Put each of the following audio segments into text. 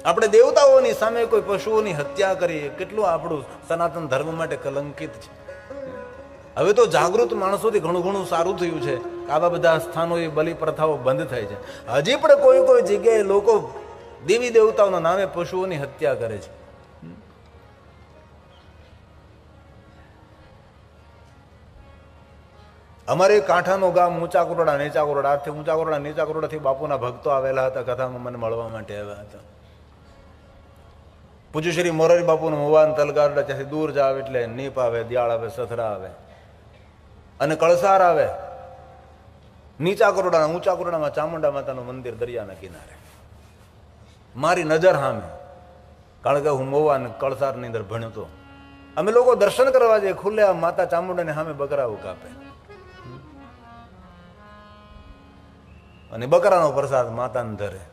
આપણે દેવતાઓની સામે કોઈ પશુઓની હત્યા કરીએ, કેટલું આપણું સનાતન ધર્મ માટે કલંકિત છે. હવે તો જાગૃત માણસોથી ઘણું સારું થયું છે. આવા બધા સ્થાનોએ બલિ પ્રથાઓ બંધ થાય છે. હજી પણ કોઈ જગ્યાએ લોકો દેવી દેવતાઓના નામે પશુઓની હત્યા કરે છે. અમારે કાંઠાનો ગામ ઊંચા કોરડા નીચા કોરડા, ઊંચા કોરડા નીચા કોરડાથી બાપુના ભક્તો આવેલા હતા, કથામાં મને મળવા માટે આવ્યા હતા. પૂજ્ય શ્રી મોરારી બાપુનું મોવાન તલગારડા ત્યાંથી દૂર જાવ એટલે નીપ આવે, દિયાળ આવે, સથરા આવે અને કળસાર આવે. નીચા કોરડા ઊંચા કોરડામાં ચામુંડા માતાનું મંદિર દરિયાના કિનારે, મારી નજર સામે. કારણ કે હું મોવાન કળસારની અંદર ભણ્યો હતો. અમે લોકો દર્શન કરવા જઈએ, ખુલ્લે આ માતા ચામુંડાને સામે બકરાઓ કાપે અને બકરાનો પ્રસાદ માતાને ધરે.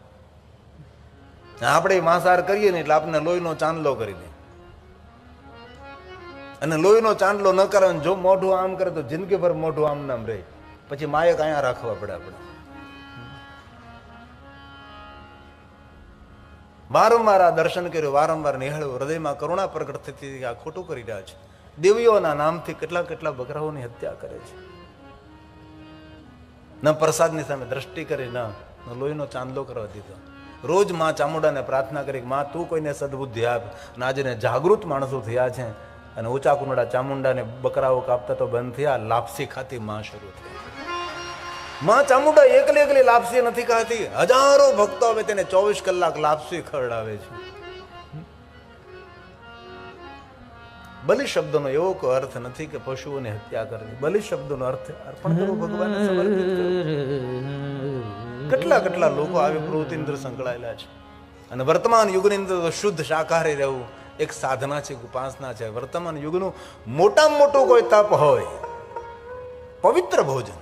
આપણે માંસાહાર કરીએ ને એટલે આપણે લોહીનો ચાંદલો કરી દે. અને લોહીનો ચાંદલો ન કરે, જો મોઢું આમ કરે તો જિંદગીભર મોઢું આમ નામ રહે. પછી માયક અહીંયા રાખવા પડે આપણે. વારંવાર આ દર્શન કર્યું, વારંવાર નિહાળ્યું, હૃદયમાં કરુણા પ્રગટ થતી આ ખોટું કરી રહ્યા છે. દેવીઓના નામથી કેટલા બકરાઓની હત્યા કરે છે. ન પ્રસાદની સામે દ્રષ્ટિ કરી, ન લોહીનો ચાંદલો કરવા દીધો. રોજ માં ચામુંડાને પ્રાર્થના કરી, માં તું કોઈને સદબુદ્ધિ આપ. અને આજે જાગૃત માણસો થયા છે અને ઊંચા કુંડા ચામુંડાને બકરાઓ કાપતા તો બંધ થયા. લાપસી ખાતી માં શરૂ થઈ. માં ચામુંડા એકલી લાપસી નથી ખાતી, હજારો ભક્તો આવે તેને 24 કલાક લાપસી ખવડાવે છે. બલિ શબ્દનો એવો કોઈ અર્થ નથી કે પશુઓની હત્યા કરવી. બલિ શબ્દનો અર્થ અર્પણ કરવું, ભગવાનને સમર્પિત કરવું. કેટલા લોકો આવી પ્રવૃત્તિની અંદર સંકળાયેલા છે. અને વર્તમાન યુગની અંદર શુદ્ધ શાકાહારી રહેવું એક સાધના છે, ઉપાસના છે. વર્તમાન યુગનું મોટામાં મોટું કોઈ તપ હોય પવિત્ર ભોજન.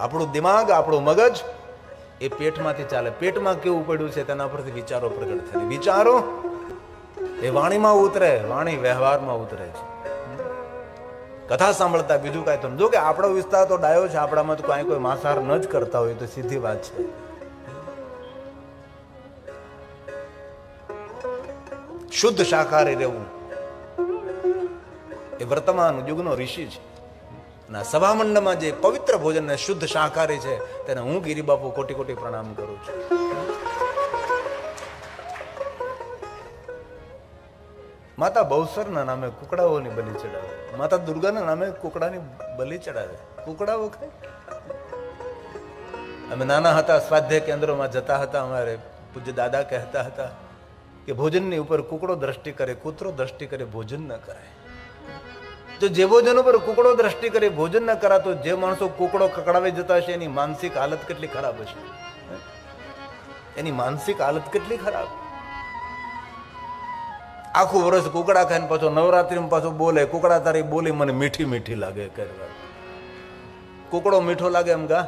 આપણું દિમાગ, આપણું મગજ એ પેટમાંથી ચાલે. પેટમાં કેવું પડ્યું છે તેના પરથી વિચારો પ્રગટ થાય. વિચારો એ વાણીમાં ઉતરે, વાણી વ્યવહારમાં ઉતરે છે. કથા સાંભળતા બીજું કાંઈ તો જો કે આપણો વિસ્તાર તો ડાયો છે, આપણામાં તો કોઈ માંસાહાર ન જ કરતા હોય તો સીધી વાત છે. શુદ્ધ શાકાહારી રહેવું એ વર્તમાન યુગનો ઋષિ છે. ના સભામંડળમાં જે પવિત્ર ભોજન ને શુદ્ધ શાકાહારી છે તેને હું ગિરિબાપુ કોટી પ્રણામ કરું છું. માતા બહુસરના નામે કુકડાઓની બલિ ચડાવે, માતા દુર્ગાના નામે કુકડાની બલિ ચડાવે. કુકડાઓ ખાય. અમે નાના હતા, સ્વાધ્યાય કેન્દ્રોમાં જતા હતા. અમારે પૂજ્ય દાદા કહેતા હતા કે ભોજનની ઉપર કુકડો દ્રષ્ટિ કરે, કૂતરો દ્રષ્ટિ કરે, ભોજન ન કરાય. જો જે ભોજન ઉપર કુકડો દ્રષ્ટિ કરે, ભોજન ન કરાતો, જે માણસો કુકડો કકડાવી જતા હશે એની માનસિક હાલત કેટલી ખરાબ હશે. એની માનસિક હાલત કેટલી ખરાબ. આખું વર્ષ કુકડા ખાઈને પાછો નવરાત્રીમાં પાછો બોલે, કુકડા તારી બોલી મને મીઠી લાગે. કુકડો મીઠો લાગે એમ ગા.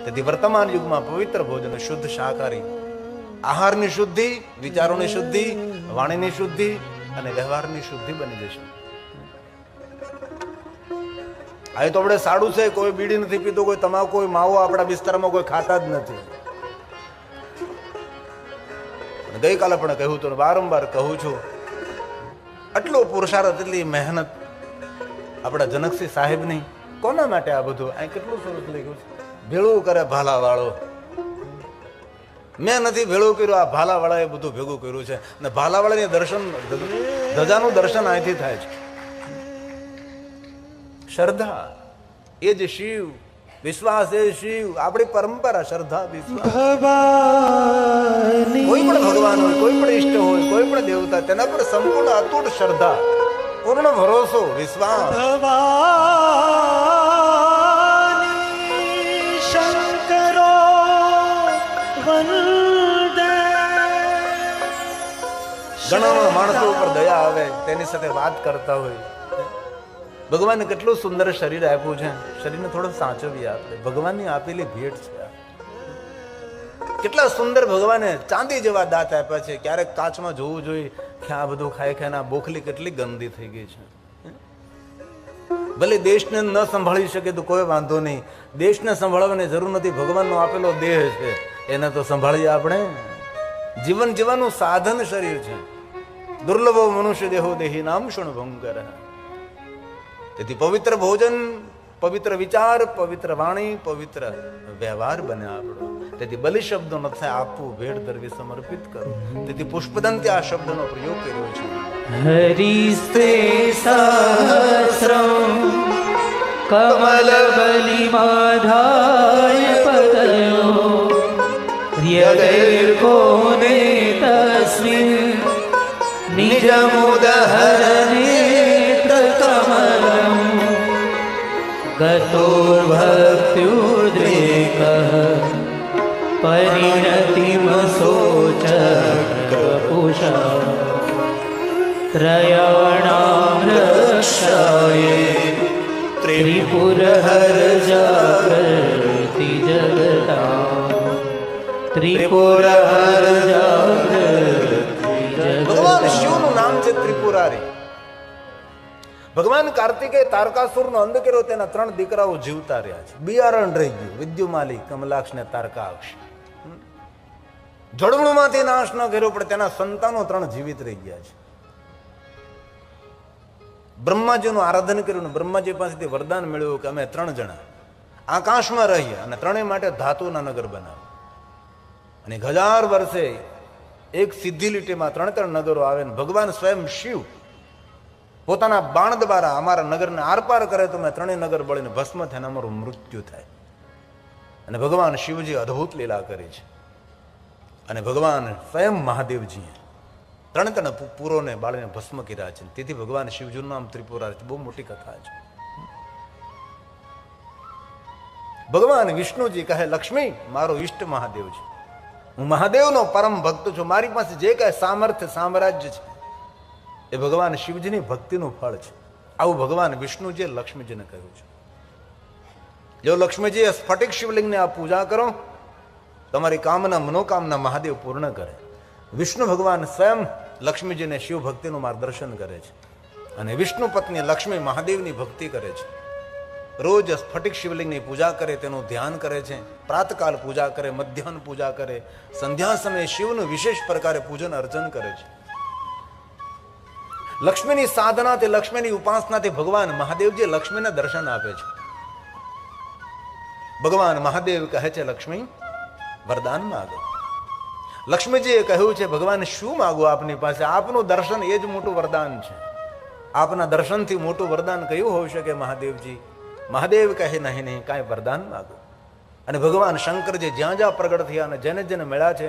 તેથી વર્તમાન યુગમાં પવિત્ર ભોજન, શુદ્ધ શાકાહારી આહારની શુદ્ધિ, વિચારોની શુદ્ધિ, વાણીની શુદ્ધિ અને વ્યવહારની શુદ્ધિ બની જશે. અહીં તો આપણે સાડું છે, કોઈ બીડી નથી પીતો, કોઈ તમાકુ, કોઈ માવો આપણા વિસ્તારમાં કોઈ ખાતા જ નથી. ગઈકાલે પણ કહ્યું હતું, વારંવાર કહું છું, આટલો પુરુષાર્થ, એટલી મહેનત આપણા જનકસિંહ સાહેબની. કોના માટે આ બધું? અહીં કેટલું સરસ લખ્યું છે, ભેળું કરે ભાલાવાળો. મેં નથી ભેળું કર્યું, આ ભાલાવાળાએ બધું ભેગું કર્યું છે. અને ભાલાવાળાની દર્શન, ધજાનું દર્શન અહીંથી થાય છે. શ્રદ્ધા એ જ શિવ, વિશ્વાસ એ શિવ. આપણી પરંપરા શ્રદ્ધા, વિશ્વાસ. કોઈ પણ ભગવાન હોય, કોઈ પણ ઈષ્ટ હોય, કોઈ પણ દેવતા, તેના પર સંપૂર્ણ અતૂટ શ્રદ્ધા, પૂર્ણ ભરોસો, વિશ્વાસ. ઘણા માણસો ઉપર દયા આવે, તેની સાથે વાત કરતા હોય. ભગવાને કેટલું સુંદર શરીર આપ્યું છે, શરીરને થોડો સાચવીએ આપણે. ભગવાનની આપેલી ભેટ છે. કેટલા સુંદર ભગવાને ચાંદી જેવા દાંત આપ્યા છે. ક્યારેક કાચમાં જોવું જોઈએ કે આ બધું ખાઈ ખાઈને બોખલી કેટલી ગંદી થઈ ગઈ છે. ભલે દેશને ન સંભાળી શકે તો કોઈ વાંધો નહીં, દેશને સંભાળવાની જરૂર નથી. ભગવાનનો આપેલો દેહ છે, એને તો સંભાળીએ આપણે. જીવન જીવવાનું સાધન શરીર છે. દુર્લભો મનુષ્ય દેહો દેહી નામ ક્ષણ ભંગર. તેથી પવિત્ર ભોજન, પવિત્ર વિચાર, પવિત્ર વાણી, પવિત્ર વ્યવહાર બને આપણો. તેથી બલિ શબ્દો ન થાય આપવું, ભેટ ધરવી, સમર્પિત કરવું. તેથી પુષ્પદંતે આ શબ્દનો પ્રયોગ કર્યો છે. હરિસ્તે સહસ્રમ કમલ બલિ માધાય પતયો યગૈર્કોને તસ્મિન નિજમુદહર નેત્ર કમલમ ગતોર્ભક્ત્યુદ્રેકઃ પરિણતિમ શોચકપુષા ત્રયાણામ રક્ષાય ત્રિપુરહર જાગૃતિ જગતા ત્રિપુરહર જાગૃતિ ભગવાન જગતા. શિવનું નામ છે ત્રિપુરારી. ભગવાન કાર્તિકે તારકાસુરનો અંત કર્યો, તેના 3 દીકરાઓ જીવતા રહ્યા છે. બિયારણ રહી ગયું, વિદ્યુમાલી, કમલાક્ષ ને તારકાક્ષ. જળમૂળમાંથી નાશ ન કર્યો, પણ તેના સંતાનો 3 જીવિત રહી ગયા છે. બ્રહ્માજીનું આરાધન કર્યું ને બ્રહ્માજી પાસેથી વરદાન મેળવ્યું કે અમે 3 જણા આકાશમાં રહીએ અને 3 માટે ધાતુના નગર બનાવે. અને 1000 વર્ષે એક સીધી લીટીમાં 3 નગરો આવે ને ભગવાન સ્વયં શિવ પોતાના બાણ દ્વારા અમારા નગરને આરપાર કરે તો મેં 3 નગર બળીને ભસ્મ થાય, અમારું મૃત્યુ થાય. અને ભગવાન શિવજી અદ્ભુત લીલા કરી છે. અને ભગવાન સ્વયં મહાદેવજીએ 3 પૂરોને બાળીને ભસ્મ કર્યા છે. તેથી ભગવાન શિવજીનું નામ ત્રિપુરા છે. બહુ મોટી કથા છે. ભગવાન વિષ્ણુજી કહે, લક્ષ્મી મારો ઈષ્ટ મહાદેવ છે, હું મહાદેવનો પરમ ભક્ત છું. મારી પાસે જે કઈ સામર્થ્ય સામ્રાજ્ય છે એ ભગવાન શિવજીની ભક્તિનું ફળ છે. આવું ભગવાન વિષ્ણુજીએ લક્ષ્મીજીને કહ્યું છે. જો લક્ષ્મીજીએ સ્ફટિક શિવલિંગને આ પૂજા કરો, તમારી કામના મનોકામના મહાદેવ પૂર્ણ કરે. વિષ્ણુ ભગવાન સ્વયં લક્ષ્મીજીને શિવ ભક્તિનું માર્ગદર્શન કરે છે. અને વિષ્ણુ પત્ની લક્ષ્મી મહાદેવની ભક્તિ કરે છે. રોજ સ્ફટિક શિવલિંગની પૂજા કરે, તેનું ધ્યાન કરે છે. પ્રાતકાલ પૂજા કરે, મધ્યાહન પૂજા કરે, સંધ્યા સમયે શિવનું વિશેષ પ્રકારે પૂજન અર્ચન કરે છે. લક્ષ્મીની સાધનાથી, લક્ષ્મીની ઉપાસનાથી ભગવાન મહાદેવજી લક્ષ્મીને દર્શન આપે છે. ભગવાન મહાદેવ કહે છે, લક્ષ્મી વરદાન માગો. લક્ષ્મીજીએ કહ્યું છે, ભગવાન શું માગો આપની પાસે? આપનું દર્શન એ જ મોટું વરદાન છે. આપના દર્શનથી મોટું વરદાન કયું હોઈ શકે મહાદેવજી? મહાદેવ કહે, નહીં નહીં, કાંઈ વરદાન માગો. અને ભગવાન શંકરજી જ્યાં જ્યાં પ્રગટ થયા અને જેને જેને મળ્યા છે,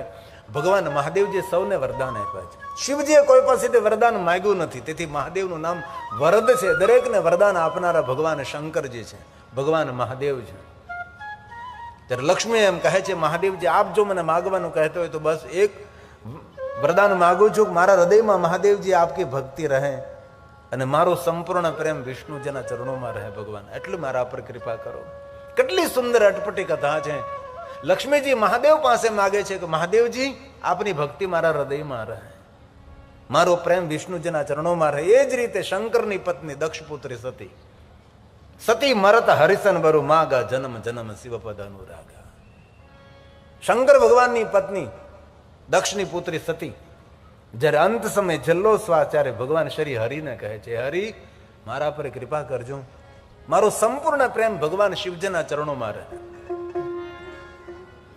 ભગવાન મહાદેવજી સૌને વરદાન આપ્યા છે. શિવજીએ કોઈ પાસેથી વરદાન માંગ્યું નથી. તેથી મહાદેવનું નામ વરદ છે. દરેકને વરદાન આપનારા ભગવાન શંકરજી છે, ભગવાન મહાદેવ છે. ત્યારે લક્ષ્મી એમ કહે છે, મહાદેવજી આપ જો મને માગવાનું કહેતો હોય તો બસ એક વરદાન માગું છું કે મારા હૃદયમાં મહાદેવજી આપકી ભક્તિ રહે અને મારો સંપૂર્ણ પ્રેમ વિષ્ણુજીના ચરણોમાં રહે. ભગવાન એટલું મારા પર કૃપા કરો. કેટલી સુંદર અટપટી કથા છે. લક્ષ્મીજી મહાદેવ પાસે માગે છે કે મહાદેવજી આપની ભક્તિ મારા હૃદયમાં રહે, મારો પ્રેમ વિષ્ણુજીના ચરણોમાં રહે. એ જ રીતે શંકરની પત્ની દક્ષ પુત્રી સતી, સતી મરત હરિસન બરુ માગા જન્મ જન્મ શિવપદ અનુરાગા. શંકર ભગવાનની પત્ની દક્ષની પુત્રી સતી જ્યારે અંત સમય છેલ્લો શ્વાસ, ત્યારે ભગવાન શ્રી હરિને કહે છે, હરિ મારા પર કૃપા કરજો, મારો સંપૂર્ણ પ્રેમ ભગવાન શિવજીના ચરણોમાં રહે.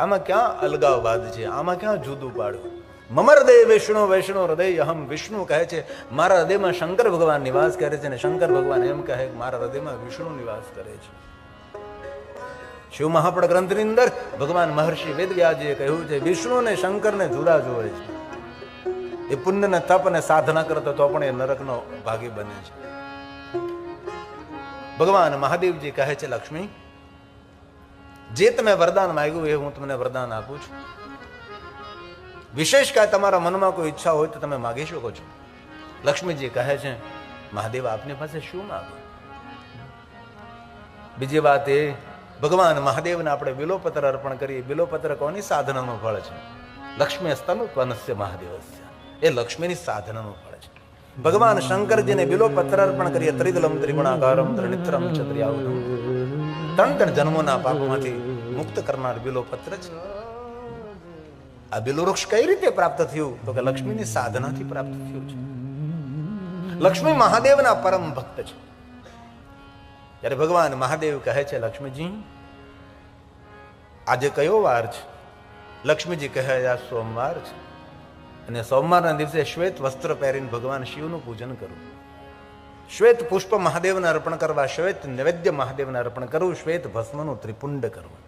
આમાં ક્યાં અલગાવવાદ છે? આમાં ક્યાં જુદું પાડવું? મમર હૃદય વિષ્ણુ વૈષ્ણુ હૃદય અહમ. વિષ્ણુ કહે છે મારા હૃદયમાં શંકર ભગવાન નિવાસ કરે છે, અને શંકર ભગવાન એમ કહે મારા હૃદયમાં વિષ્ણુ નિવાસ કરે છે. શિવ મહાપડ ગ્રંથની અંદર ભગવાન મહર્ષિ વેદવ્યાસજીએ કહ્યું છે, વિષ્ણુ અને શંકરને જુદા જોવે છે. એ પુણ્યને તપ અને સાધના કરતો તો પણ એ નરકનો ભાગી બને છે. ભગવાન મહાદેવજી કહે છે, લક્ષ્મી જે તમે વરદાન માંગ્યું એ હું તમને વરદાન આપું છું. વિશેષ કાંઈ તમારા મનમાં કોઈ ઈચ્છા હોય તો તમે માગી શકો છો. લક્ષ્મીજી કહે છે, મહાદેવ આપની પાસે શું માગો? બીજી વાત એ, ભગવાન મહાદેવને આપણે બિલોપત્ર અર્પણ કરીએ. બિલોપત્ર કોની સાધનાનું ફળ છે? લક્ષ્મી સ્તનુત્વનસ્ય મહાદેવસ્ય. એ લક્ષ્મીની સાધનાનું ફળ છે. ભગવાન શંકરજીને બિલોપત્ર અર્પણ કરીએ. ત્રિદલમ ત્રિગુણાકારમ ત્રિનેત્રમ ક્ષત્રિયાવતમ. 3 જન્મોના પાપમાંથી મુક્ત કરનાર બિલોપત્ર છે. આ બિલવૃક્ષ કઈ રીતે પ્રાપ્ત થયું? તો કે લક્ષ્મીની સાધનાથી પ્રાપ્ત થયું છે. લક્ષ્મી મહાદેવના પરમ ભક્ત છે. ત્યારે ભગવાન મહાદેવ કહે છે, લક્ષ્મીજી આજે કયો વાર છે? લક્ષ્મીજી કહે, આ સોમવાર છે, અને સોમવારના દિવસે શ્વેત વસ્ત્ર પહેરીને ભગવાન શિવનું પૂજન કરવું, શ્વેત પુષ્પ મહાદેવને અર્પણ કરવા, શ્વેત નૈવેદ્ય મહાદેવને અર્પણ કરવું, શ્વેત ભસ્મનું ત્રિપુંડ કરવું.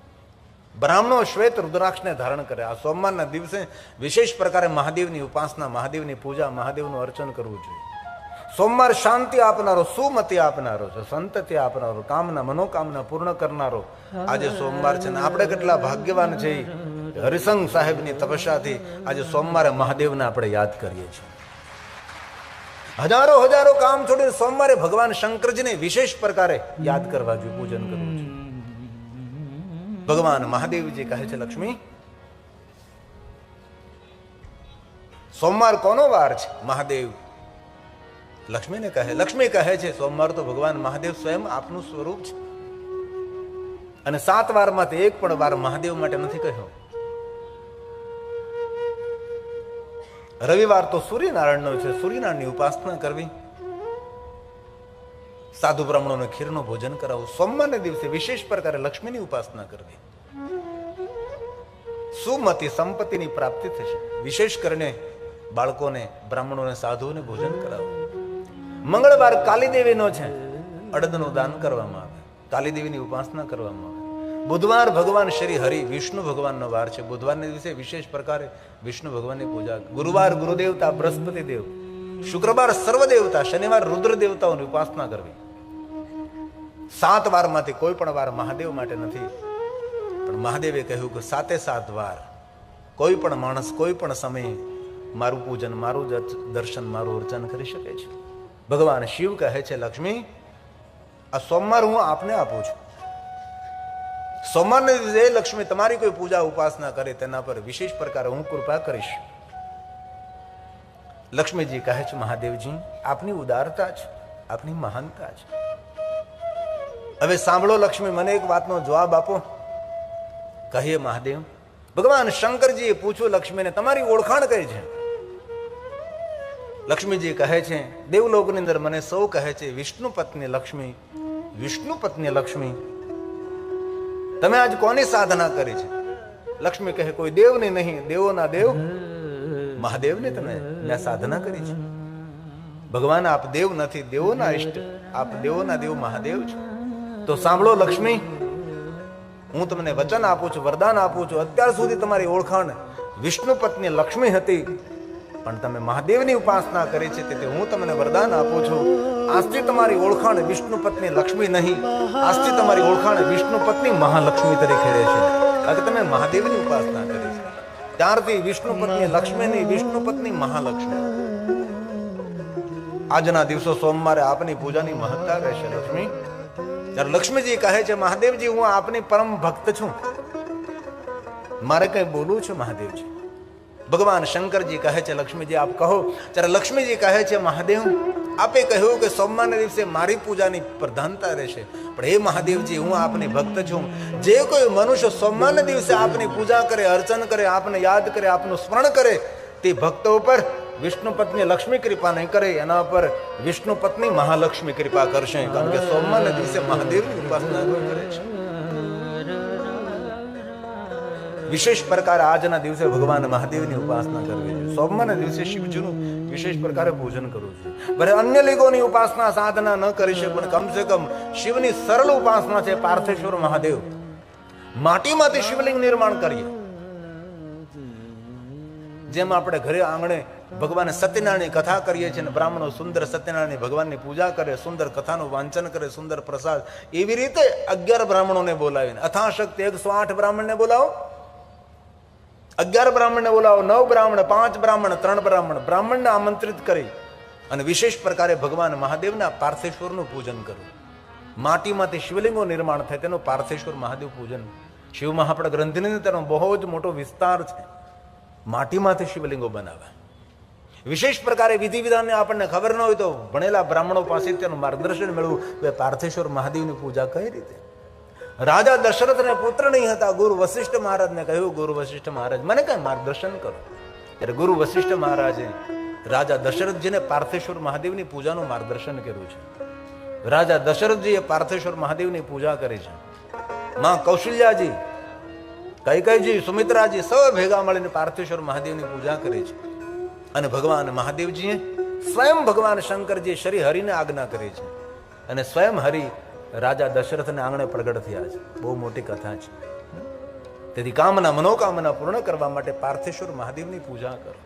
બ્રાહ્મણો શ્વેત રુદ્રાક્ષને ધારણ કરે. આ સોમવારના દિવસે વિશેષ પ્રકારે મહાદેવની ઉપાસના, મહાદેવની પૂજા, મહાદેવનું અર્ચન કરવું જોઈએ. સોમવાર શાંતિ આપનારો, સુમતિ આપનારો છે, સંતતિ આપનારો, કામના મનોકામના પૂર્ણ કરનારો આજે સોમવાર છે. ને આપણે કેટલા ભાગ્યવાન છે. હરિસંગ સાહેબની તપસ્યાથી આજે સોમવારે મહાદેવને આપણે યાદ કરીએ છીએ. હજારો કામ છોડીને સોમવારે ભગવાન શંકરજીને વિશેષ પ્રકારે યાદ કરવા જોઈએ, પૂજન કરવું છે. ભગવાન મહાદેવજી કહે છે, લક્ષ્મી સોમવાર કોનો વાર છે? મહાદેવ લક્ષ્મીને કહે. લક્ષ્મી કહે છે, સોમવાર તો ભગવાન મહાદેવ સ્વયં આપનું સ્વરૂપ છે, અને 7 વારમાંથી એક પણ વાર મહાદેવ માટે નથી કહ્યો. રવિવાર તો સૂર્યનારાયણનો છે, સૂર્યનારાયણની ઉપાસના કરવી, સાધુ બ્રાહ્મણોને ખીરનું ભોજન કરાવવું. સોમવારના દિવસે વિશેષ પ્રકારે લક્ષ્મીની ઉપાસના કરવી. સુમતિ સંપત્તિની પ્રાપ્તિ થશે. વિશેષ કરીને બાળકોને, બ્રાહ્મણોને, સાધુઓને ભોજન કરાવવું. મંગળવાર કાલીદેવીનો છે, અડદનું દાન કરવામાં આવે, કાલીદેવીની ઉપાસના કરવામાં આવે. બુધવાર ભગવાન શ્રી હરિ વિષ્ણુ ભગવાનનો વાર છે, બુધવારના દિવસે વિશેષ પ્રકારે વિષ્ણુ ભગવાનની પૂજા. ગુરુવાર ગુરુદેવતા બૃહસ્પતિ દેવ, શુક્રવાર સર્વ દેવતા, શનિવાર રુદ્ર દેવતાઓની ઉપાસના કરવી. 7 વારમાંથી કોઈ પણ વાર મહાદેવ માટે નથી, પણ મહાદેવે કહ્યું કે 7 વાર કોઈ પણ માણસ કોઈ પણ સમયે મારું પૂજન, મારું દર્શન, મારું અર્ચન કરી શકે છે. ભગવાન શિવ કહે છે, લક્ષ્મી આ સોમવાર હું આપને આપું છું. સોમવારને દિવસે લક્ષ્મી તમારી કોઈ પૂજા ઉપાસના કરે તેના પર વિશેષ પ્રકારે હું કૃપા કરીશ. લક્ષ્મીજી કહે છે, મહાદેવજી આપની ઉદારતા છે, આપની મહાનતા છે. હવે સાંભળો લક્ષ્મી, મને એક વાતનો જવાબ આપો. કહીએ મહાદેવ. ભગવાન શંકરજીએ પૂછ્યું લક્ષ્મીને, તમારી ઓળખાણ કઈ છે? લક્ષ્મીજી કહે છે, દેવલોકની અંદર મને સૌ કહે છે વિષ્ણુ પત્ની લક્ષ્મી, વિષ્ણુ પત્ની લક્ષ્મી. તમે આજ કોની સાધના કરી છે? લક્ષ્મી કહે, કોઈ દેવની નહીં, દેવોના દેવ મહાદેવને તમે મેં સાધના કરી છે. ભગવાન આપ દેવ નથી, દેવોના ઇષ્ટ, આપ દેવોના દેવ મહાદેવ છો. તો સાંભળો લક્ષ્મી, હું તમને વચન આપું છું, વરદાન આપું છું. અત્યાર સુધી તમારી ઓળખાણ વિષ્ણુ પત્ની લક્ષ્મી હતી, પણ તમે મહાદેવની ઉપાસના કરી છે, તેથી હું તમને વરદાન આપું છું. આજથી તમારી ઓળખાણ વિષ્ણુ પત્ની લક્ષ્મી નહીં, આજથી તમારી ઓળખાણ વિષ્ણુ પત્ની મહાલક્ષ્મી તરીકે રહેશે. કારણ કે તમે મહાદેવની ઉપાસના કરી છે. ત્યારથી વિષ્ણુ પત્ની લક્ષ્મી નહીં, વિષ્ણુ પત્ની મહાલક્ષ્મી. આજના દિવસો સોમવારે આપની પૂજાની મહત્તા રહેશે લક્ષ્મી. ત્યારે લક્ષ્મીજી કહે છે, મહાદેવજી હું આપની પરમ ભક્ત છું, મારે કઈ બોલવું છે મહાદેવજી? ભગવાન શંકરજી કહે છે, લક્ષ્મીજી આપ કહો. ત્યારે લક્ષ્મીજી કહે છે, મહાદેવ આપે કહ્યું કે સોમવારના દિવસે મારી પૂજાની પ્રધાનતા રહેશે, પણ હે મહાદેવજી હું આપની ભક્ત છું. જે કોઈ મનુષ્ય સોમવારના દિવસે આપની પૂજા કરે, અર્ચન કરે, આપને યાદ કરે, આપનું સ્મરણ કરે, તે ભક્તો ઉપર વિષ્ણુ પત્ની લક્ષ્મી કૃપા નહીં કરે, એના પર વિષ્ણુ પત્ની મહાલક્ષ્મી કૃપા કરશે. કારણ કે સોમવારના દિવસે મહાદેવની ઉપાસના કરે છે. વિશેષ પ્રકારે આજના દિવસે ભગવાન મહાદેવની ઉપાસના કરવી જોઈએ. સોમવારના દિવસે શિવજીનું વિશેષ પ્રકારે પૂજન કરવું જોઈએ. ભલે અન્ય લિંગોની ઉપાસના સાધના ન કરી શકે, પણ કમસે કમ શિવની સરળ ઉપાસના છે પાર્થેશ્વર મહાદેવ. માટીમાંથી શિવલિંગ નિર્માણ કરીએ. જેમ આપણે ઘરે આંગણે ભગવાન સત્યનારાયણની કથા કરીએ છીએ, બ્રાહ્મણો સુંદર સત્યનારાયણ ભગવાનની પૂજા કરે, સુંદર કથાનું વાંચન કરે, સુંદર પ્રસાદ, એવી રીતે 11 બ્રાહ્મણોને બોલાવીને અથાશક્તિ 108 બ્રાહ્મણને બોલાવો, 11 બ્રાહ્મણને બોલાવો, 9 બ્રાહ્મણ, 5 બ્રાહ્મણ, 3 બ્રાહ્મણ, બ્રાહ્મણને આમંત્રિત કરી અને વિશેષ પ્રકારે ભગવાન મહાદેવના પાર્થેશ્વરનું પૂજન કરવું. માટીમાંથી શિવલિંગો નિર્માણ થાય તેનું પાર્થેશ્વર મહાદેવ પૂજન. શિવ મહાપડ ગ્રંથની અંદર બહુ જ મોટો વિસ્તાર છે. માટીમાંથી શિવલિંગો બનાવે. વિશેષ પ્રકારે વિધિ વિધાનને આપણને ખબર ન હોય તો ભણેલા બ્રાહ્મણો પાસે તેનું માર્ગદર્શન મેળવું કે પાર્થેશ્વર મહાદેવની પૂજા કઈ રીતે. રાજા દશરથને પુત્ર નહીં હતા. ગુરુ વશિષ્ઠ મહારાજને કહ્યું, ગુરુ વશિષ્ઠ મહારાજ મને કઈ માર્ગદર્શન કરો. ત્યારે ગુરુ વશિષ્ઠ મહારાજે રાજા દશરથજીને પાર્થેશ્વર મહાદેવની પૂજાનું માર્ગદર્શન કર્યું છે. રાજા દશરથજીએ પાર્થેશ્વર મહાદેવની પૂજા કરી છે. માં કૌશલ્યાજી, કૈકેયજી, સુમિત્રાજી સૌ ભેગા મળીને પાર્થેશ્વર મહાદેવની પૂજા કરી છે. અને ભગવાન મહાદેવજીએ સ્વયં ભગવાન શંકરજી શ્રી હરિને આજ્ઞા કરી છે. અને સ્વયં હરિ રાજા દશરથને આંગણે પ્રગટ થયા છે. બહુ મોટી કથા છે. તેથી કામના મનોકામના પૂર્ણ કરવા માટે પાર્થેશ્વર મહાદેવની પૂજા કરો.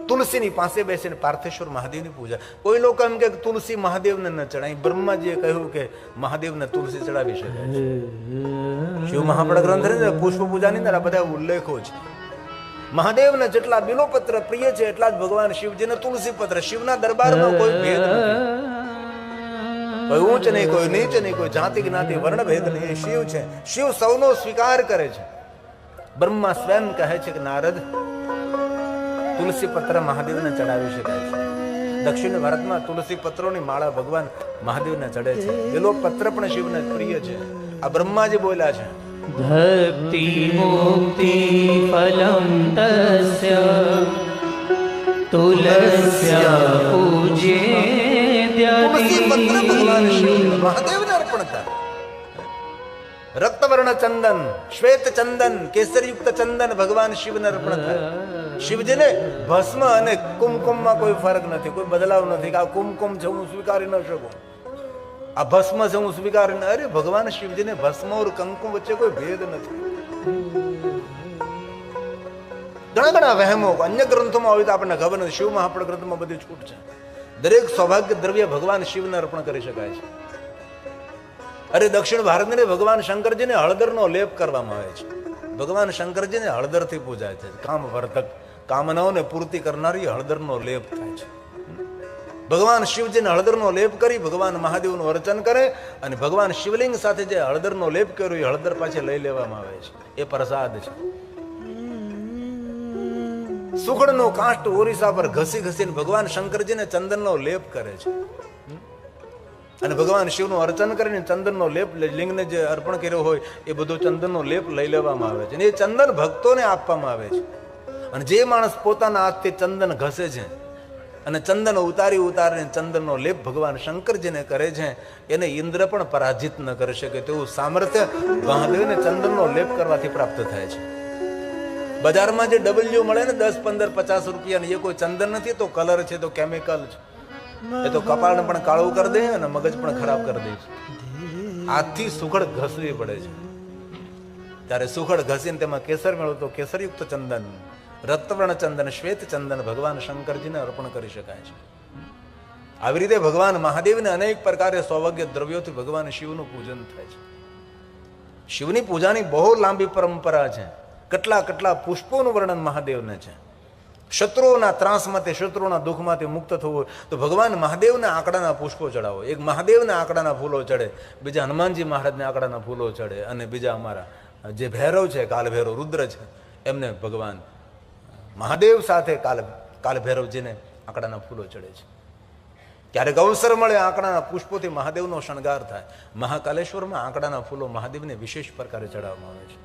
તુલસીની પાસે બેસીને પાર્થેશ્વર મહાદેવની પૂજા. કોઈ લોકો એમ કે તુલસી મહાદેવને ન ચડાય. બ્રહ્માજીએ કહ્યું કે મહાદેવને તુલસી ચડાવી શકાય છે. શિવ મહાપડ ગ્રંથ પુષ્પ પૂજાની અંદર આ બધા ઉલ્લેખો છે. મહાદેવને જેટલા બિલોપત્ર પ્રિય છે એટલા જ ભગવાન શિવજીને તુલસી પત્ર. શિવના દરબારમાં કોઈ ભેદ નથી. કોઈ ઊંચ નહીં, કોઈ નીચ નહીં, કોઈ જાતિ જ્ઞાતિ વર્ણ ભેદ નહીં. એ શિવ છે. શિવ સૌનો સ્વીકાર કરે છે. બ્રહ્મા સ્વયં કહે છે કે નારદ, તુલસી પત્ર મહાદેવને ચડાવી શકાય છે. દક્ષિણ ભારતમાં તુલસી પત્રોની માળા ભગવાન મહાદેવને ચડે છે. બિલો પત્ર પણ શિવને પ્રિય છે. આ બ્રહ્માજી બોલ્યા છે. ભક્તિ મુક્તિ ફલમ તસ્ય તુલસ્યા પૂજ્યેદ્યતિ. તુલસી પત્ર ભગવાન શિવ મહાદેવને અર્પણ થાય. રક્તવર્ણ ચંદન, શ્વેત ચંદન, કેસરયુક્ત ચંદન ભગવાન શિવને અર્પણ થાય. શિવજીને ભસ્મ અને કુમકુમમાં કોઈ ફરક નથી, કોઈ બદલાવ નથી કે આ કુમકુમ છે હું સ્વીકારી ન શકું, આ ભસ્મ છે હું સ્વીકારી ન. અરે ભગવાન શિવજીને ભસ્મ और કંકુમ વચ્ચે કોઈ ભેદ નથી. ઘણા ઘણા વહેમો અન્ય ગ્રંથોમાં હોય તો આપણને ખબર નથી. શિવ મહાપડ ગ્રંથમાં બધી છૂટ છે. દરેક સૌભાગ્ય દ્રવ્ય ભગવાન શિવને અર્પણ કરી શકાય છે. અરે દક્ષિણ ભારતને ભગવાન શંકરજીને હળદરનો લેપ કરવામાં આવે છે. ભગવાન શંકરજીને હળદરથી પૂજાય છે. કામવર્ધક, કામનાઓને પૂર્તિ કરનારી હળદરનો લેપ થાય છે. ભગવાન શિવજીને હળદરનો લેપ કરી ભગવાન મહાદેવનું અર્ચન કરે અને ભગવાન શિવલિંગ સાથે જે હળદરનો લેપ કર્યો એ હળદર પાછી લઈ લેવામાં આવે છે. એ પ્રસાદ છે. સુખડનો કાષ્ટ ઓરિસા પર ઘસી ઘસીને ભગવાન શંકરજીને ચંદનનો લેપ કરે છે. અને ભગવાન શિવનું અર્ચન કરીને ચંદનનો લેપ લિંગને જે અર્પણ કર્યો હોય એ બધો ચંદનનો લેપ લઈ લેવામાં આવે છે. અને એ ચંદન ભક્તોને આપવામાં આવે છે. અને જે માણસ પોતાના હાથથી ચંદન ઘસે છે અને ચંદન ઉતારીને ચંદનનો લેપ ભગવાન શંકરજીને કરે છે, એને ઇન્દ્ર પણ પરાજિત ન કરી શકે તેવું સામર્થ્ય મહાદેવને ચંદનનો લેપ કરવાથી પ્રાપ્ત થાય છે. બજારમાં જે ડબલ્યુ મળે ને 10, 15, 50 રૂપિયા, એ કોઈ ચંદન નથી, તો કલર છે, તો કેમિકલ છે. એ તો કપાળને પણ કાળું કરી દે અને મગજ પણ ખરાબ કરી દે છે. આથી સુખડ ઘસવી પડે છે. ત્યારે સુખડ ઘસીને તેમાં કેસર મેળવો તો કેસરયુક્ત ચંદન, રક્તવર્ણ ચંદન, શ્વેત ચંદન ભગવાન શંકરજીને અર્પણ કરી શકાય છે. આવી રીતે ભગવાન મહાદેવને અનેક પ્રકારે સૌભાગ્ય દ્રવ્યોથી ભગવાન શિવનું પૂજન થાય છે. શિવની પૂજાની બહુ લાંબી પરંપરા છે. કેટલા પુષ્પોનું વર્ણન મહાદેવને છે. શત્રુઓના ત્રાસમાંથી, શત્રુઓના દુઃખમાંથી મુક્ત થવું હોય તો ભગવાન મહાદેવના આંકડાના પુષ્પો ચડાવો. એક મહાદેવના આંકડાના ફૂલો ચડે, બીજા હનુમાનજી મહારાજના આંકડાના ફૂલો ચડે, અને બીજા અમારા જે ભૈરવ છે, કાલ ભૈરવ રુદ્ર છે, એમને ભગવાન મહાદેવ સાથે કાલ ભૈરવજીને આંકડાના ફૂલો ચડે છે. ક્યારેક અવસર મળે આંકડાના પુષ્પોથી મહાદેવનો શણગાર થાય. મહાકાલેશ્વરમાં આંકડાના ફૂલો મહાદેવને વિશેષ પ્રકારે ચડાવવામાં આવે છે.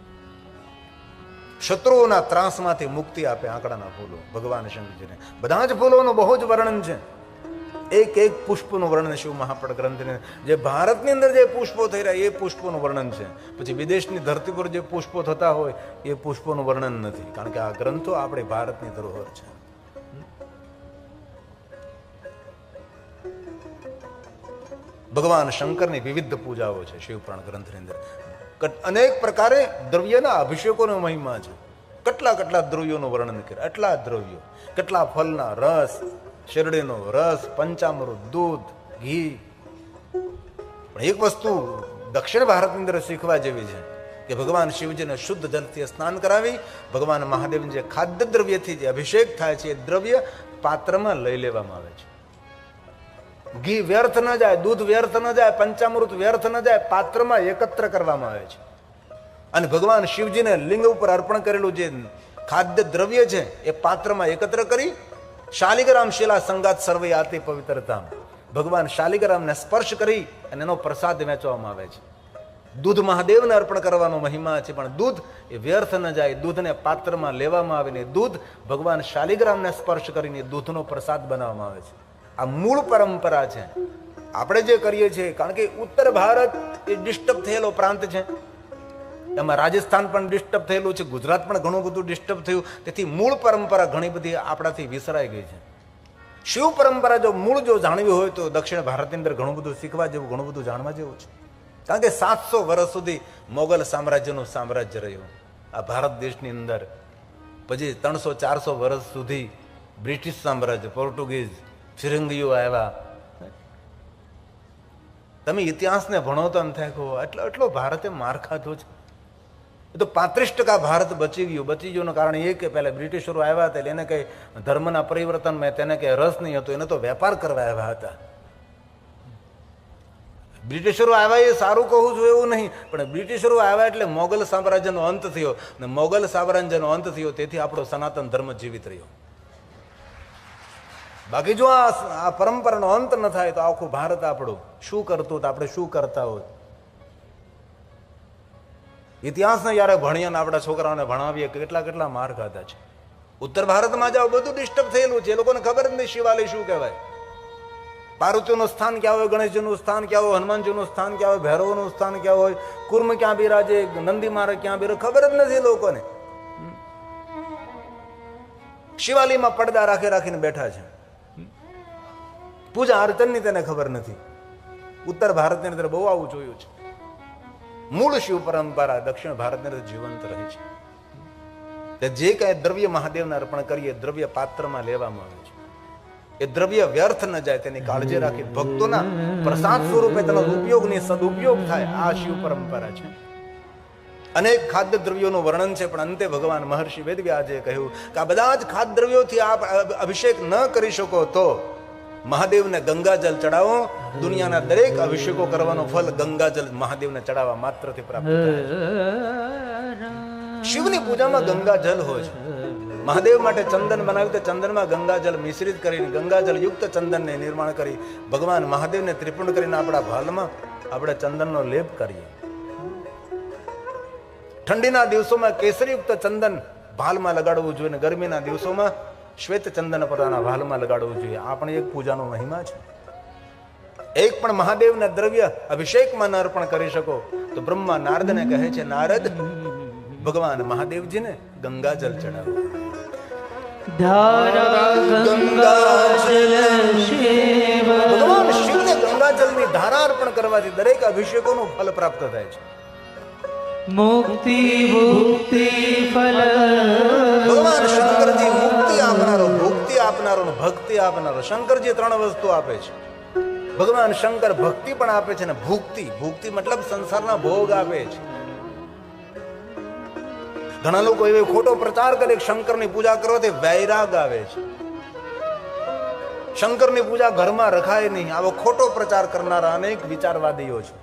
શત્રુઓના ત્રાસમાંથી મુક્તિ આપે આંકડાના ફૂલો ભગવાન શંકરજીને. બધા જ ફૂલોનું બહુ જ વર્ણન છે. એક પુષ્પનું વર્ણન શિવ મહાપડ ગ્રંથને, જે ભારતની અંદર જે પુષ્પો થઈ રહ્યા એ પુષ્પોનું વર્ણન છે. પછી વિદેશની ધરતી પર જે પુષ્પો થતા હોય એ પુષ્પોનું વર્ણન નથી, કારણ કે આ ગ્રંથો આપણે ભારતની ધરોહર છે. ભગવાન શંકરની વિવિધ પૂજાઓ છે શિવપુરાણ ગ્રંથની અંદર. અનેક પ્રકારે દ્રવ્યના અભિષેકોનો મહિમા છે. કેટલા દ્રવ્યોનું વર્ણન કરે. આટલા દ્રવ્યો, કેટલા ફલના રસ, શેરડીનો રસ, પંચામૃત, દૂધ, ઘી. પણ એક વસ્તુ દક્ષિણ ભારતની અંદર શીખવા જેવી છે કે ભગવાન શિવજીને શુદ્ધ જલથી સ્નાન કરાવી ભગવાન મહાદેવને જે ખાદ્ય દ્રવ્યથી જે અભિષેક થાય છે એ દ્રવ્ય પાત્રમાં લઈ લેવામાં આવે છે. ઘી વ્યર્થ ન જાય, દૂધ વ્યર્થ ન જાય, પંચામૃત વ્યર્થ ન જાય, પાત્રમાં એકત્ર કરવામાં આવે છે. અને ભગવાન શિવજીને લિંગ ઉપર અર્પણ કરેલું જે ખાદ્ય દ્રવ્ય છે એ પાત્રમાં એકત્ર કરી શાલિગ્રામ શિલા સંગાત સર્વે આતી પવિત્રતા, ભગવાન શાલિગ્રામને સ્પર્શ કરી અને એનો પ્રસાદ વેચવામાં આવે છે. દૂધ મહાદેવને અર્પણ કરવાનો મહિમા છે, પણ દૂધ એ વ્યર્થ ન જાય. દૂધને પાત્રમાં લેવામાં આવીને દૂધ ભગવાન શાલિગ્રામને સ્પર્શ કરીને દૂધનો પ્રસાદ બનાવવામાં આવે છે. આ મૂળ પરંપરા છે. આપણે જે કરીએ છીએ, કારણ કે ઉત્તર ભારત એ ડિસ્ટર્બ થયેલો પ્રાંત છે, એમાં રાજસ્થાન પણ ડિસ્ટર્બ થયેલું છે, ગુજરાત પણ ઘણું બધું ડિસ્ટર્બ થયું, તેથી મૂળ પરંપરા ઘણી બધી આપણાથી વિસરાઈ ગઈ છે. શિવ પરંપરા જો મૂળ જો જાણવી હોય તો દક્ષિણ ભારતની અંદર ઘણું બધું શીખવા જેવું, ઘણું બધું જાણવા જેવું છે. કારણ કે 700 વર્ષ સુધી મોગલ સામ્રાજ્યનું સામ્રાજ્ય રહ્યું આ ભારત દેશની અંદર. પછી 300-400 વર્ષ સુધી બ્રિટિશ સામ્રાજ્ય, પોર્ટુગીઝ, ફિરંગીઓ આવ્યા. તમે ઇતિહાસને ભણો તો એમ થાય કે એટલો ભારતે માર ખાધો છે. એ તો 35% ભારત બચી ગયું. બચી ગયું કારણ એ કે પહેલા બ્રિટિશરો આવ્યા હતા, એને કઈ ધર્મના પરિવર્તનમાં તેને કઈ રસ નહીં હતો, એને તો વેપાર કરવા આવ્યા હતા. બ્રિટિશરો આવ્યા એ સારું કહું છું એવું નહીં, પણ બ્રિટિશરો આવ્યા એટલે મોગલ સામ્રાજ્યનો અંત થયો, ને મોગલ સામ્રાજ્યનો અંત થયો તેથી આપણો સનાતન ધર્મ જીવિત રહ્યો. બાકી જો આ પરંપરાનો અંત ન થાય તો આખું ભારત આપણું શું કરતું, આપણે શું કરતા હોય. ઇતિહાસને યારે ભણીએ ને આપણા છોકરાઓને ભણાવીએ કેટલા માર ખાધા છે. ઉત્તર ભારતમાં જાઓ બધું ડિસ્ટર્બ થયેલું છે, એ લોકોને ખબર જ નહીં શિવાલય શું કહેવાય, પાર્વતીનું સ્થાન ક્યાં હોય, ગણેશજીનું સ્થાન ક્યાં હોય, હનુમાનજીનું સ્થાન ક્યાં હોય, ભૈરવનું સ્થાન ક્યાં હોય, કુર્મ ક્યાં બિરાજે, નંદી મહારાજ ક્યાં બિરાજે, ખબર જ નથી લોકોને. શિવાલયમાં પડદા રાખીને બેઠા છે, પૂજા અર્ચનની તેને ખબર નથી. ઉત્તર ભારતની અંદર બહુ આવું જોયું છે. મૂળ શિવ પરંપરા દક્ષિણ ભારતની અંદર જીવંત રહે છે. જે કઈ દ્રવ્ય મહાદેવને અર્પણ કરીએ, દ્રવ્ય પાત્રમાં લેવામાં આવે છે. એ દ્રવ્ય વ્યર્થ ન જાય તેની કાળજી રાખી ભક્તોના પ્રસાદ સ્વરૂપે તેનો ઉપયોગની સદુપયોગ થાય. આ શિવ પરંપરા છે. અનેક ખાદ્ય દ્રવ્યોનું વર્ણન છે, પણ અંતે ભગવાન મહર્ષિ વેદવ્યાસે કહ્યું કે આ બધા જ ખાદ્ય દ્રવ્યોથી આપ અભિષેક ન કરી શકો તો મહાદેવને ગંગાજલ ચડાવો. દુનિયાના દરેક અભિષેકો કરવાનો ફલ ગંગાજલ મહાદેવને ચડાવવા માત્રથી પ્રાપ્ત થાય. શિવની પૂજામાં ગંગાજલ હોય છે. મહાદેવ માટે ચંદન બનાવ્યું તો ચંદનમાં ગંગાજલ મિશ્રિત કરીને ગંગાજલ યુક્ત ચંદનને નિર્માણ કરી ભગવાન મહાદેવને ત્રિપુંડ કરીને આપણા ભાલમાં આપણે ચંદનનો લેપ કરીએ. ઠંડીના દિવસોમાં કેસરીયુક્ત ચંદન ભાલમાં લગાડવું જોઈએ, અને ગરમીના દિવસોમાં શ્વેત ચંદન પોતાના ભાલમાં લગાડવું જોઈએ. આ પણ એક પૂજાનો મહિમા છે. એક પણ મહાદેવના દ્રવ્ય અભિષેકમાં ન અર્પણ કરી શકો તો બ્રહ્મા નારદને કહે છે, નારદ ભગવાન મહાદેવજીને ગંગાજલ ચડાવો. ભગવાન શિવને ગંગાજલની ધારા અર્પણ કરવાથી દરેક અભિષેકોનું ફલ પ્રાપ્ત થાય છે. મુક્તિ મુક્તિ ફલ ભગવાન શંકરજી મુક્તિ આપનારો, ભુક્તિ આપનારો, ભક્તિ આપનારો. શંકરજી 3 વસ્તુ આપે છે. ભગવાન શંકર ભક્તિ પણ આપે છે ને ભુક્તિ. ભુક્તિ મતલબ સંસારના ભોગ આપે છે. ઘણા લોકો એવો ખોટો પ્રચાર કરે કે શંકરની પૂજા કરવાથી વૈરાગ આવે છે. શંકરની પૂજા ઘરમાં રખાય નહીં, આવો ખોટો પ્રચાર કરનારા અનેક વિચારવાદીઓ છે.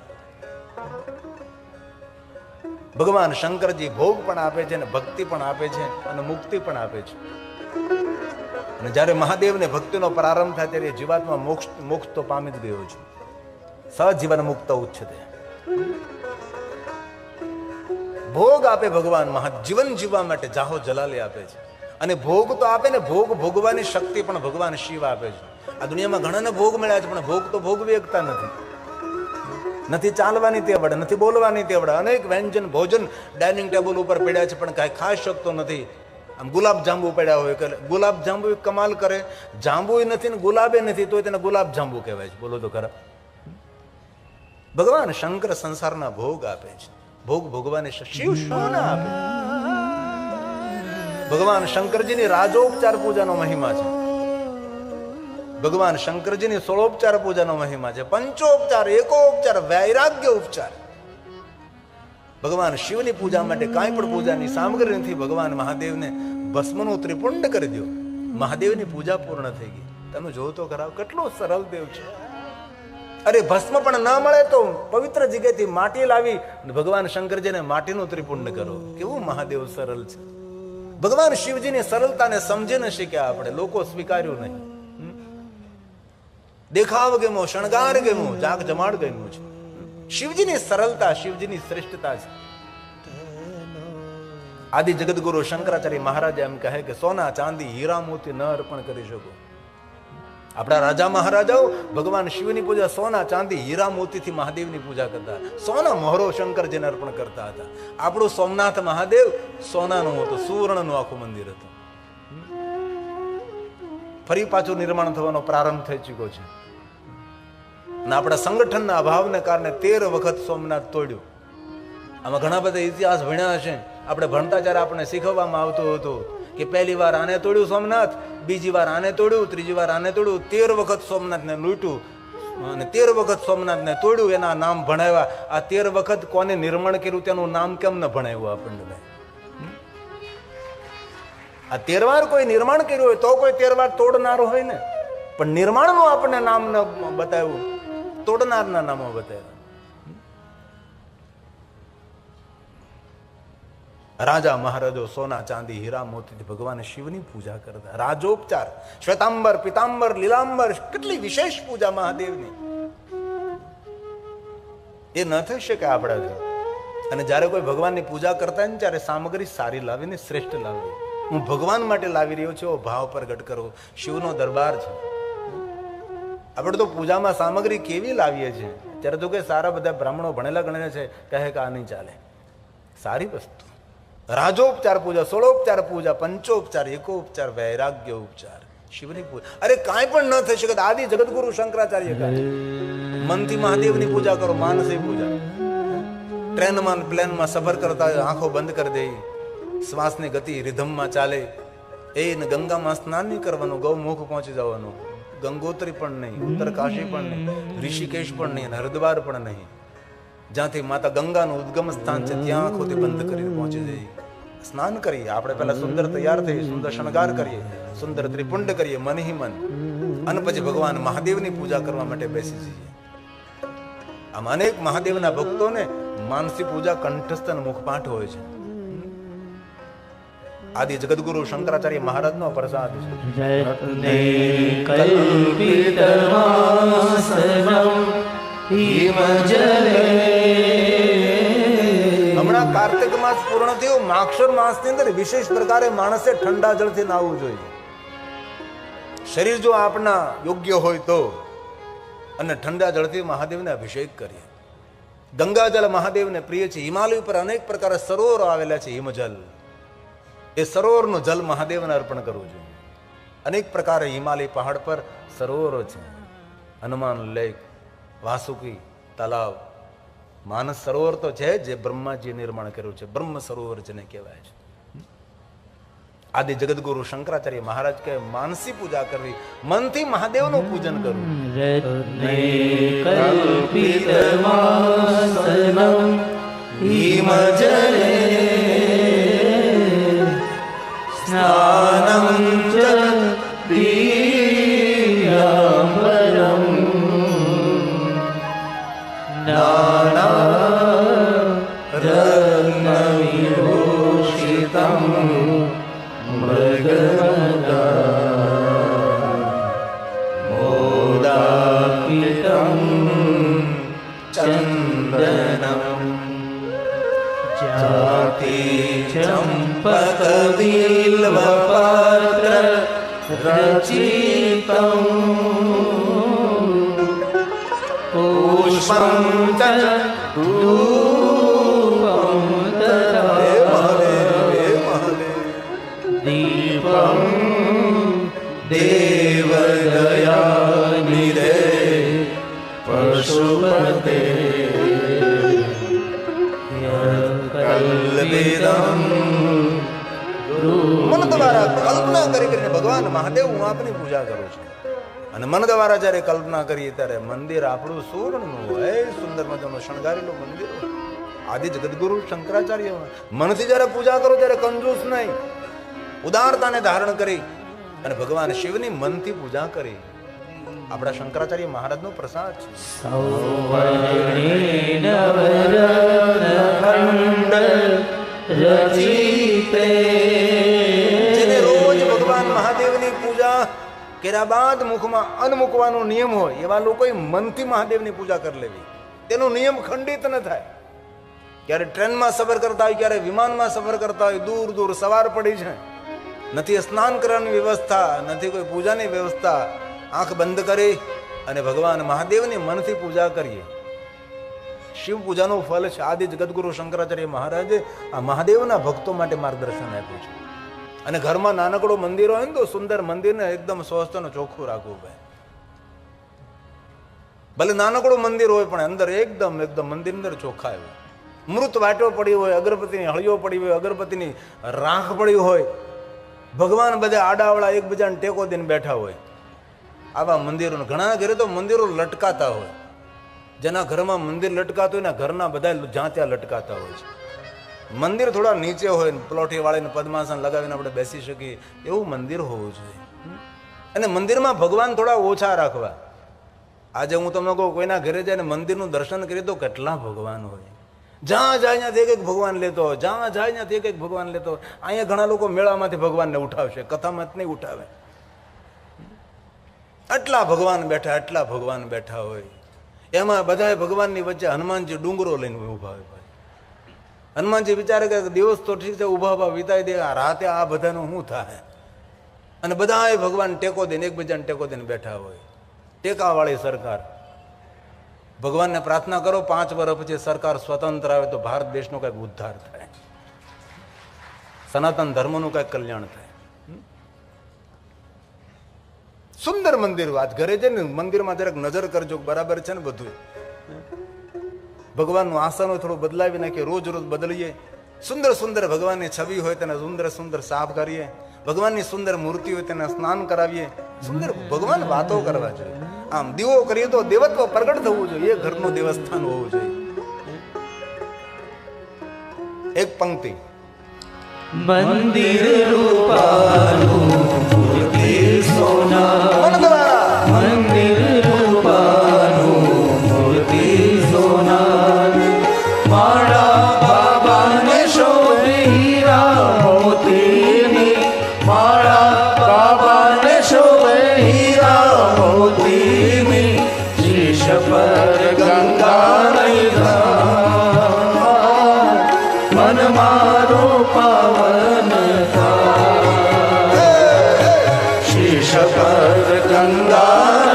ભગવાન શંકરજી ભોગ પણ આપે છે અને ભક્તિ પણ આપે છે અને મુક્તિ પણ આપે છે. અને જ્યારે મહાદેવને ભક્તિનો પ્રારંભ થાય ત્યારે જીવાત્મા મોક્ષ તો પામી જ ગયો છે. સજીવન મુક્ત ઉચ્ચતે. ભોગ આપે ભગવાન જીવન જીવવા માટે જાહો જલાલી આપે છે. અને ભોગ તો આપે ને, ભોગ ભોગવાની શક્તિ પણ ભગવાન શિવ આપે છે. આ દુનિયામાં ઘણાને ભોગ મળ્યા છે, પણ ભોગ તો ભોગવી શકતા નથી ચાલવાની તેવડ, નથી બોલવાની તેવડ. અનેક વ્યંજન ભોજન ડાઇનિંગ ટેબલ ઉપર પડ્યા છે, પણ કાંઈ ખાઈ શકતો નથી. આમ ગુલાબ જાંબુ પડ્યા હોય કે ગુલાબ જાંબુ કમાલ કરે, જાંબુ નથી ને ગુલાબે નથી તો તેને ગુલાબ જાંબુ કહેવાય છે. બોલો તો ખરા. ભગવાન શંકર સંસારના ભોગ આપે છે. ભોગ ભોગવાની શિવ શું ના આપે. ભગવાન શંકરજીની રાજોપચાર પૂજાનો મહિમા છે. ભગવાન શંકરજીની 16 પૂજાનો મહિમા છે. પંચોપચાર, એકોપચાર, વૈરાગ્ય ઉપચાર. ભગવાન શિવની પૂજા માટે કાંઈ પણ પૂજાની સામગ્રી નથી. ભગવાન મહાદેવને ભસ્મનું ત્રિપુંડ કરી દો, મહાદેવની પૂજા પૂર્ણ થઈ ગઈ. તમે જોવો તો ખરા કેટલો સરળ દેવ છે. અરે ભસ્મ પણ ના મળે તો પવિત્ર જગ્યાથી માટી લાવી ભગવાન શંકરજીને માટીનું ત્રિપુંડ કરો. કેવું મહાદેવ સરળ છે. ભગવાન શિવજીની સરળતાને સમજી ન શીખ્યા આપણે, લોકો સ્વીકાર્યું નહીં. દેખાવ ગેમો, શણગાર ગેમો, જાગ જમાડ ગેમો છે. શિવજીની સરળતા, શિવજીની શ્રેષ્ઠતા છે. આદિ જગતગુરુ શંકરાચાર્ય મહારાજ એમ કહે કે સોના ચાંદી હીરા મોતી ન અર્પણ કરી શકો. આપણા રાજા મહારાજાઓ ભગવાન શિવની પૂજા સોના ચાંદી હીરા મોતીથી મહાદેવની પૂજા કરતા. સોના મોહરો શંકરજીને અર્પણ કરતા હતા. આપણું સોમનાથ મહાદેવ સોનાનું હતું, સુવર્ણનું આખું મંદિર હતું. ફરી પાછું નિર્માણ થવાનો પ્રારંભ થઈ ચૂક્યો છે. અને આપણા સંગઠનના અભાવને કારણે 13 વખત સોમનાથ તોડ્યું. આમાં ઘણા બધા ઇતિહાસ ભણ્યા હશે. આપણે ભણતા જ્યારે આપણને શીખવવામાં આવતું હતું કે પહેલી વાર આને તોડ્યું સોમનાથ, બીજી વાર આને તોડ્યું, ત્રીજી વાર આને તોડ્યું, 13 વખત સોમનાથને લૂંટ્યું અને 13 વખત સોમનાથને તોડ્યું. એના નામ ભણાવ્યા. આ 13 વખત કોને નિર્માણ કર્યું તેનું નામ કેમ ન ભણાવ્યું આપણને? આ 13 વાર કોઈ નિર્માણ કર્યું હોય તો કોઈ 13 વાર તોડનારો હોય ને, પણ નિર્માણનું આપણને નામ ન બતાવ્યું, તોડનારના નામો બતાવ્યા. રાજા મહારાજો સોના ચાંદી હીરા મોતીથી ભગવાન શિવની પૂજા કરતા. રાજોપચાર, શ્વેતાંબર, પિતાંબર, લીલાંબર, કેટલી વિશેષ પૂજા મહાદેવની. એ ન થઈ શકે આપણાથી. અને જ્યારે કોઈ ભગવાનની પૂજા કરતા ને ત્યારે સામગ્રી સારી લાવીને શ્રેષ્ઠ લાવવી. હું ભગવાન માટે લાવી રહ્યો છું, ભાવ પ્રગટ કરો. શિવનો દરબાર છે. આપણે તો પૂજામાં સામગ્રી કેવી લાવીએ છીએ? ત્યારે તો કે સારા બધા બ્રાહ્મણો ભણેલા ગણેલા છે, કહે કે આ નહીં ચાલે. સારી વસ્તુ. રાજોપચાર પૂજા, સોળોપચાર પૂજા, પંચોપચાર, એકોપચાર, વૈરાગ્ય ઉપચાર, શિવની પૂજા. અરે કાંઈ પણ ન થઈ શકે. આદિ જગતગુરુ શંકરાચાર્ય કહે મનથી મહાદેવની પૂજા કરો, માનસી પૂજા. ટ્રેનમાં પ્લેનમાં સફર કરતા આંખો બંધ કરી દે, શ્વાસની ગતિ રિધમમાં ચાલે. એને ગંગામાં સ્નાન નહીં કરવાનું, ગૌમુખ પહોંચી જવાનું. ગંગોત્રી પણ નહીં, ઉત્તરકાશી પણ નહીં, ઋષિકેશ પણ નહીં, હરિદ્વાર પણ નહીં. જ્યાંથી માતા ગંગાનું ઉદ્ગમ સ્થાન છે ત્યાં આંખોથી બંધ કરીને પહોંચી જઈએ. સ્નાન કરીએ. આપણે પહેલા સુંદર તૈયાર થઈએ, સુંદર શણગાર કરીએ, સુંદર ત્રિપુંડ કરીએ મન હિ મન, અને પછી ભગવાન મહાદેવની પૂજા કરવા માટે બેસી જઈએ. આમ અનેક મહાદેવના ભક્તોને માનસી પૂજા કંઠસ્થ અને મુખપાઠ હોય છે. આદિ જગતગુરુ શંકરાચાર્ય મહારાજનો પ્રસાદ છે. હમણાં કાર્તિક માસ પૂર્ણ થયો. માક્ષર માસ ની અંદર વિશેષ પ્રકારે માણસે ઠંડા જળથી નાહવું જોઈએ. શરીર જો આપના યોગ્ય હોય તો, અને ઠંડા જળથી મહાદેવને અભિષેક કરીએ. ગંગાજળ મહાદેવને પ્રિય છે. હિમાલય પર અનેક પ્રકારે સરોવરો આવેલા છે, હિમજલ. એ સરોવરનું જલ મહાદેવને અર્પણ કરવું જોઈએ. અનેક પ્રકારે હિમાલય પહાડ પર સરોવરો છે. હનુમાન લેક, વાસુકી તલાવ, માનસ સરોવર તો છે જે બ્રહ્માજીએ નિર્માણ કર્યું છે. બ્રહ્મ સરોવર જેને કહેવાય છે. આદિ જગતગુરુ શંકરાચાર્ય મહારાજ કહે માનસી પૂજા કરવી, મનથી મહાદેવનું પૂજન કરવું. સ્નાનં ચ પીયાંબરં નાનારત્નવિભૂષિતં મોદાપિતં ચંદનં જાતિ ચંપકબિલ્વપત્ર રચિतं પુષ્પં ચ ધૂપં તથા દીપં દેવદયાનિધે પશુપતે મન દ્વારા કલ્પના કરીને ભગવાન મહાદેવ હું આપની પૂજા કરું છું. અને મન દ્વારા જયારે કલ્પના કરીએ ત્યારે મંદિર આપણું સુવર્ણનું હોય, સુંદર મજાનું શણગારેલું મંદિર હોય. આદિ જગતગુરુ શંકરાચાર્ય મનથી જયારે પૂજા કરો ત્યારે કંજૂસ નહીં, ઉદારતાને ધારણ કરી અને ભગવાન શિવની મનથી પૂજા કરી. આપણા શંકરાચાર્ય મહારાજનો પ્રસાદ છે. જેને રોજ ભગવાન મહાદેવની પૂજા કર્યા બાદ મુખમાં અન્ન મૂકવાનો નિયમ હોય એવા લોકોએ મનથી મહાદેવની પૂજા કરી લેવી. તેનો નિયમ ખંડિત ન થાય. ક્યારે ટ્રેનમાં સફર કરતા હોય, ક્યારે વિમાનમાં સફર કરતા હોય, દૂર દૂર સવાર પડી છે, નથી સ્નાન કરવાની વ્યવસ્થા, નથી કોઈ પૂજાની વ્યવસ્થા, આંખ બંધ કરી અને ભગવાન મહાદેવની મનથી પૂજા કરીએ. શિવ પૂજાનું ફલ છે. આદિ જગદગુરુ શંકરાચાર્ય મહારાજે આ મહાદેવના ભક્તો માટે માર્ગદર્શન આપ્યું છે. અને ઘરમાં નાનકડું મંદિર હોય ને તો સુંદર મંદિરને એકદમ સ્વસ્થ અને ચોખ્ખું રાખવું ભાઈ. ભલે નાનકડું મંદિર હોય પણ અંદર એકદમ મંદિર અંદર ચોખ્ખા હોય. મૃત વાટો પડી હોય, અગરબત્તીની હળીઓ પડી હોય, અગરબત્તીની રાખ પડી હોય, ભગવાન બધા આડાવડા એકબીજાને ટેકો દઈને બેઠા હોય. આવા મંદિરો, ઘણા ઘરે તો મંદિરો લટકાતા હોય. જેના ઘરમાં મંદિર લટકાતું હોય ને ઘરના બધા જ્યાં ત્યાં લટકાતા હોય છે. મંદિર થોડા નીચે હોય ને પ્લોટી વાળીને પદ્માસન લગાવીને આપણે બેસી શકીએ એવું મંદિર હોવું જોઈએ. અને મંદિરમાં ભગવાન થોડા ઓછા રાખવા. આજે હું તમને કહું, કોઈના ઘરે જઈને મંદિરનું દર્શન કરીએ તો કેટલા ભગવાન હોય. જ્યાં જાય ત્યાંથી એક ભગવાન લેતો હોય, જ્યાં જાય ત્યાંથી એક ભગવાન લેતો હોય. અહીંયા ઘણા લોકો મેળામાંથી ભગવાનને ઉઠાવશે, કથામાં નહીં ઉઠાવે. આટલા ભગવાન બેઠા, આટલા ભગવાન બેઠા હોય. એમાં બધા ભગવાનની વચ્ચે હનુમાનજી ડુંગરો લઈને ઉભા હોય. હનુમાનજી વિચારે કે દિવસ તો ઠીક છે, ઉભા ઉભા વિતાઈ દે, રાતે આ બધાનું શું થાય? અને બધા ભગવાન ટેકો દઈને એકબીજાને ટેકો દઈને બેઠા હોય. ટેકાવાળી સરકાર. ભગવાનને પ્રાર્થના કરો 5 વર્ષ પછી સરકાર સ્વતંત્ર આવે તો ભારત દેશનો કંઈક ઉદ્ધાર થાય, સનાતન ધર્મનું કંઈક કલ્યાણ થાય. સુંદર મંદિર. વાત ઘરે છે ને મંદિરમાં જરાક નજર કરજો, બરાબર છે ને બધું. ભગવાનનું આસન થોડું બદલાવી નાખીએ, રોજ રોજ બદલીએ. સુંદર સુંદર ભગવાનની છબી હોય તેને સુંદર સુંદર સાફ કરીએ. ભગવાનની સુંદર મૂર્તિ હોય તેને સ્નાન કરાવીએ. સુંદર ભગવાન વાતો કરવા જોઈએ. આમ દીવો કરીએ તો દેવત્વ પ્રગટ થવું જોઈએ. એ ઘરનું દેવસ્થાન હોવું જોઈએ. એક પંક્તિ. મંદિર રૂપાનું મૂર્તિ સોના, મંદિર રૂપાનું મૂર્તિ સોના, મારા બાબાને શોભે હીરા મોતીની, મારા બાબાને શોભે હીરા મોતીની, શીશ પર ગંગા નહીં મન મારો પાવન શીશ પર ગંગા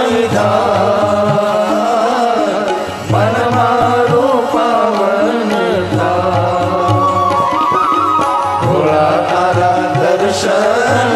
મન મારો પાવન ભોળા તારા દર્શન